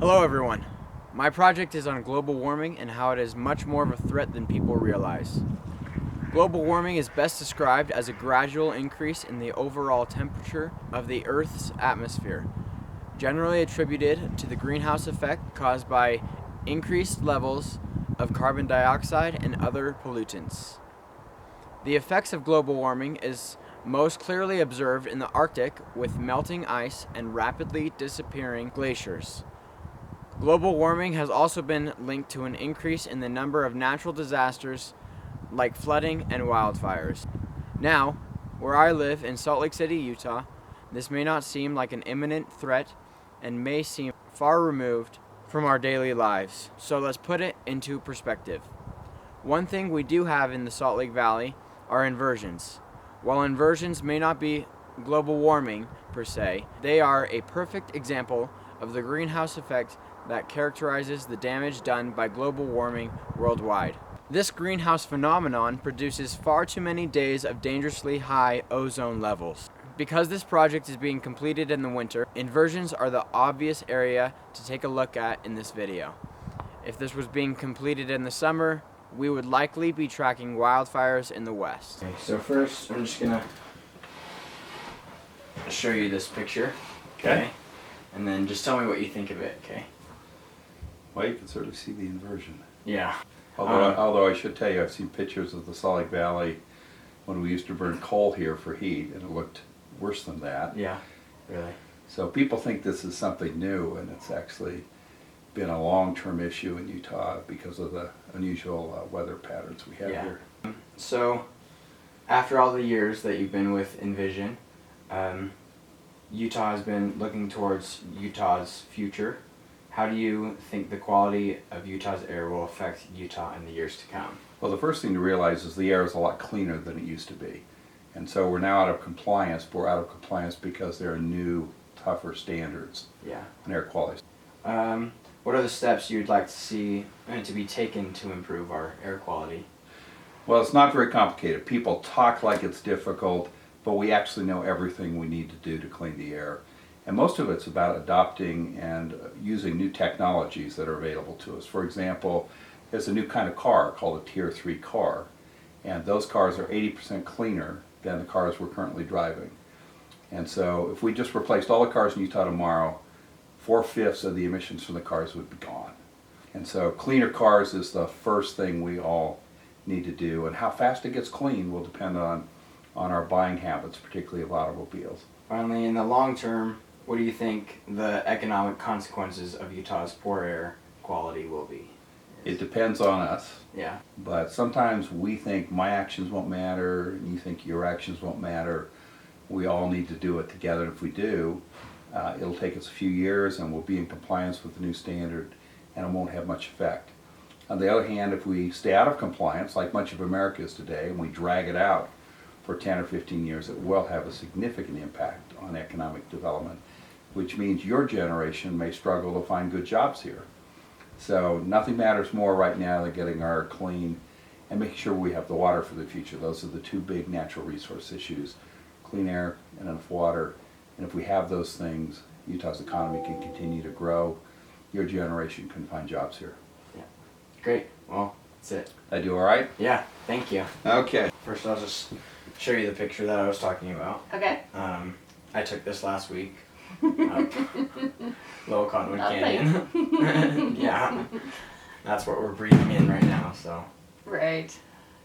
Hello everyone. My project is on global warming and how it is much more of a threat than people realize. Global warming is best described as a gradual increase in the overall temperature of the Earth's atmosphere, generally attributed to the greenhouse effect caused by increased levels of carbon dioxide and other pollutants. The effects of global warming is most clearly observed in the Arctic with melting ice and rapidly disappearing glaciers. Global warming has also been linked to an increase in the number of natural disasters like flooding and wildfires. Now, where I live in Salt Lake City, Utah, this may not seem like an imminent threat and may seem far removed from our daily lives. So let's put it into perspective. One thing we do have in the Salt Lake Valley are inversions. While inversions may not be global warming per se, they are a perfect example of the greenhouse effect that characterizes the damage done by global warming worldwide. This greenhouse phenomenon produces far too many days of dangerously high ozone levels. Because this project is being completed in the winter, inversions are the obvious area to take a look at in this video. If this was being completed in the summer, we would likely be tracking wildfires in the west. Okay, so first I'm just gonna show you this picture. Okay. And then just tell me what you think of it, okay? Well, you can certainly see the inversion. Yeah. Although I should tell you, I've seen pictures of the Salt Lake Valley when we used to burn coal here for heat, and it looked worse than that. Yeah, really. So people think this is something new, and it's actually been a long-term issue in Utah because of the unusual weather patterns we have here. So, after all the years that you've been with Envision, Utah has been looking towards Utah's future. How do you think the quality of Utah's air will affect Utah in the years to come? Well, the first thing to realize is the air is a lot cleaner than it used to be. And so we're now out of compliance, but we're out of compliance because there are new, tougher standards on air quality. What are the steps you'd like to see to be taken to improve our air quality? Well, it's not very complicated. People talk like it's difficult, but we actually know everything we need to do to clean the air. And most of it's about adopting and using new technologies that are available to us. For example, there's a new kind of car called a Tier 3 car, and those cars are 80% cleaner than the cars we're currently driving. And so if we just replaced all the cars in Utah tomorrow, 4/5 of the emissions from the cars would be gone. And so cleaner cars is the first thing we all need to do, and how fast it gets clean will depend on our buying habits, particularly of automobiles. Finally, in the long term, what do you think the economic consequences of Utah's poor air quality will be? It depends on us. Yeah. But sometimes we think my actions won't matter, and you think your actions won't matter. We all need to do it together. If we do, it'll take us a few years, and we'll be in compliance with the new standard, and it won't have much effect. On the other hand, if we stay out of compliance, like much of America is today, and we drag it out for 10 or 15 years, it will have a significant impact on economic development, which means your generation may struggle to find good jobs here. So nothing matters more right now than getting our air clean and making sure we have the water for the future. Those are the two big natural resource issues, clean air and enough water. And if we have those things, Utah's economy can continue to grow. Your generation can find jobs here. Yeah. Great. Well, that's it. I do all right? Yeah, thank you. Okay. First, I'll just show you the picture that I was talking about. Okay. I took this last week. Lower Cottonwood Canyon. Yeah. That's what we're breathing in right now, so. Right.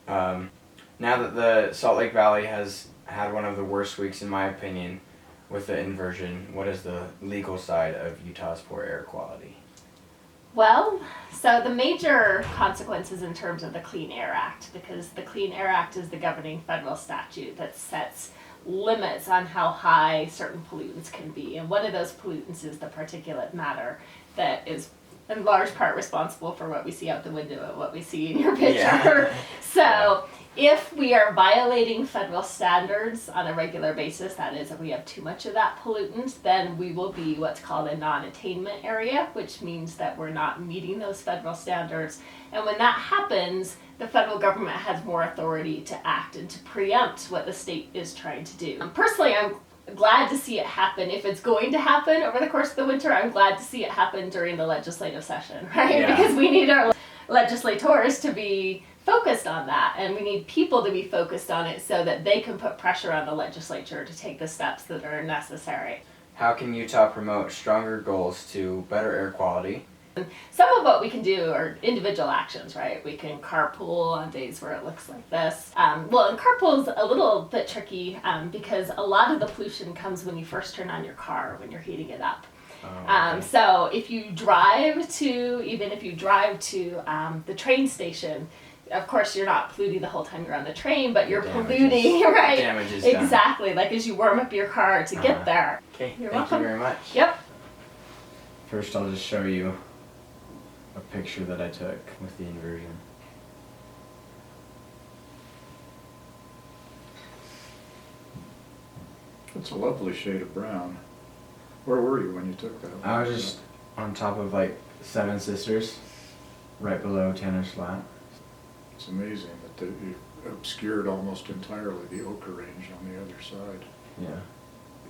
Now that the Salt Lake Valley has had one of the worst weeks, in my opinion, with the inversion, what is the legal side of Utah's poor air quality? Well, so the major consequences in terms of the Clean Air Act, because the Clean Air Act is the governing federal statute that sets limits on how high certain pollutants can be. And one of those pollutants is the particulate matter that is in large part responsible for what we see out the window and what we see in your picture. Yeah. So if we are violating federal standards on a regular basis, that is, if we have too much of that pollutant, then we will be what's called a non-attainment area, which means that we're not meeting those federal standards. And when that happens, the federal government has more authority to act and to preempt what the state is trying to do. Personally, I'm glad to see it happen. If it's going to happen over the course of the winter, I'm glad to see it happen during the legislative session, right? Yeah. Because we need our legislators to be focused on that, and we need people to be focused on it so that they can put pressure on the legislature to take the steps that are necessary. How can Utah promote stronger goals to better air quality? Some of what we can do are individual actions, right? We can carpool on days where it looks like this. And carpool is a little bit tricky because a lot of the pollution comes when you first turn on your car, when you're heating it up. Okay. So if you drive to, the train station, of course you're not polluting the whole time you're on the train, but you're polluting, right? Damage is done. Exactly, like as you warm up your car to get there. Okay, You're thank welcome. you very much. Yep. First, I'll just show you a picture that I took with the inversion. It's a lovely shade of brown. Where were you when you took that? I was just on top of like Seven Sisters, right below Tanner's Flat. It's amazing that you obscured almost entirely the Oka Range on the other side. Yeah.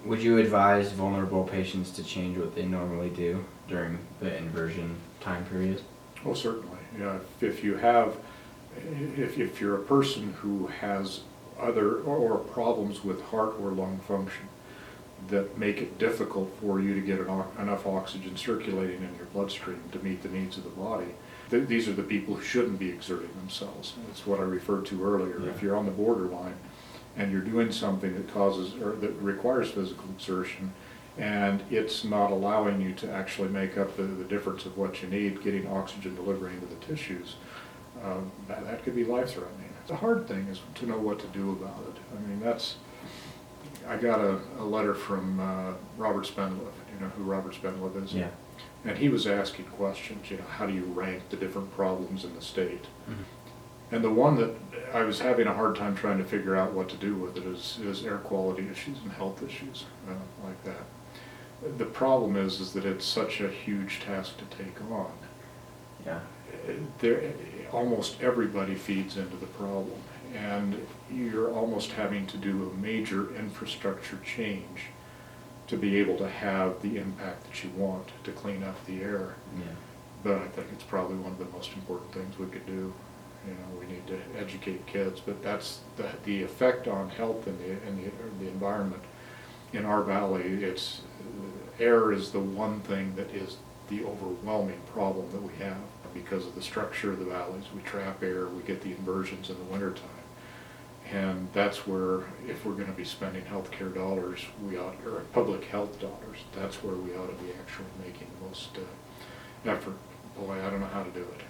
Would you advise vulnerable patients to change what they normally do during the inversion time period? Oh, certainly. Yeah. If you're a person who has other or problems with heart or lung function that make it difficult for you to get enough oxygen circulating in your bloodstream to meet the needs of the body, these are the people who shouldn't be exerting themselves. That's what I referred to earlier. Yeah. If you're on the borderline and you're doing something that causes or that requires physical exertion, and it's not allowing you to actually make up the difference of what you need, getting oxygen delivery into the tissues, that could be life-threatening. The hard thing is to know what to do about it. I mean, I got a letter from Robert Spendlove. You know who Robert Spendlove is? Yeah. And he was asking questions, how do you rank the different problems in the state? Mm-hmm. And the one that I was having a hard time trying to figure out what to do with it is air quality issues and health issues like that. The problem is that it's such a huge task to take on. Yeah. Almost everybody feeds into the problem, and you're almost having to do a major infrastructure change to be able to have the impact that you want to clean up the air. Yeah. But I think it's probably one of the most important things we could do. We need to educate kids, but that's the effect on health and the environment in our valley. Air is the one thing that is the overwhelming problem that we have because of the structure of the valleys. We trap air, we get the inversions in the wintertime. And that's where, if we're going to be spending healthcare dollars, or public health dollars, that's where we ought to be actually making the most effort. Boy, I don't know how to do it.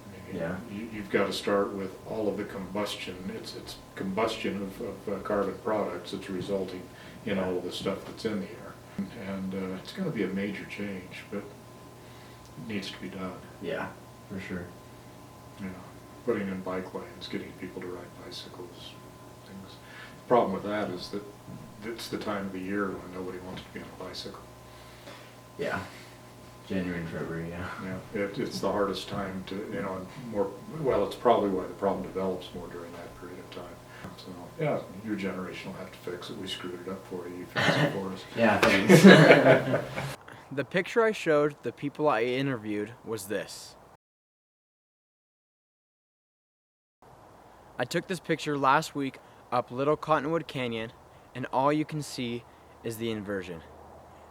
I mean, Yeah. You've got to start with all of the combustion. It's combustion of carbon products that's resulting in all of the stuff that's in the air. And it's going to be a major change, but it needs to be done. Yeah, for sure. Putting in bike lanes, getting people to ride bicycles, things. The problem with that is that it's the time of the year when nobody wants to be on a bicycle. Yeah. January and February, yeah. It's the hardest time to, it's probably why the problem develops more during that period of time. So, yeah, your generation will have to fix it. We screwed it up for you. You fixed it for us. Yeah, thanks. The picture I showed the people I interviewed was this. I took this picture last week up Little Cottonwood Canyon, and all you can see is the inversion.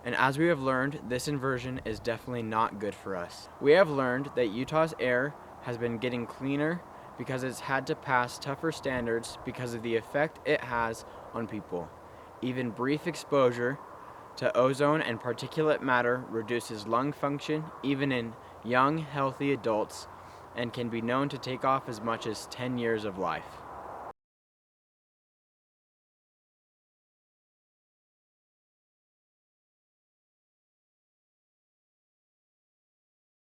And as we have learned, this inversion is definitely not good for us. We have learned that Utah's air has been getting cleaner because it's had to pass tougher standards because of the effect it has on people. Even brief exposure to ozone and particulate matter reduces lung function even in young, healthy adults and can be known to take off as much as 10 years of life.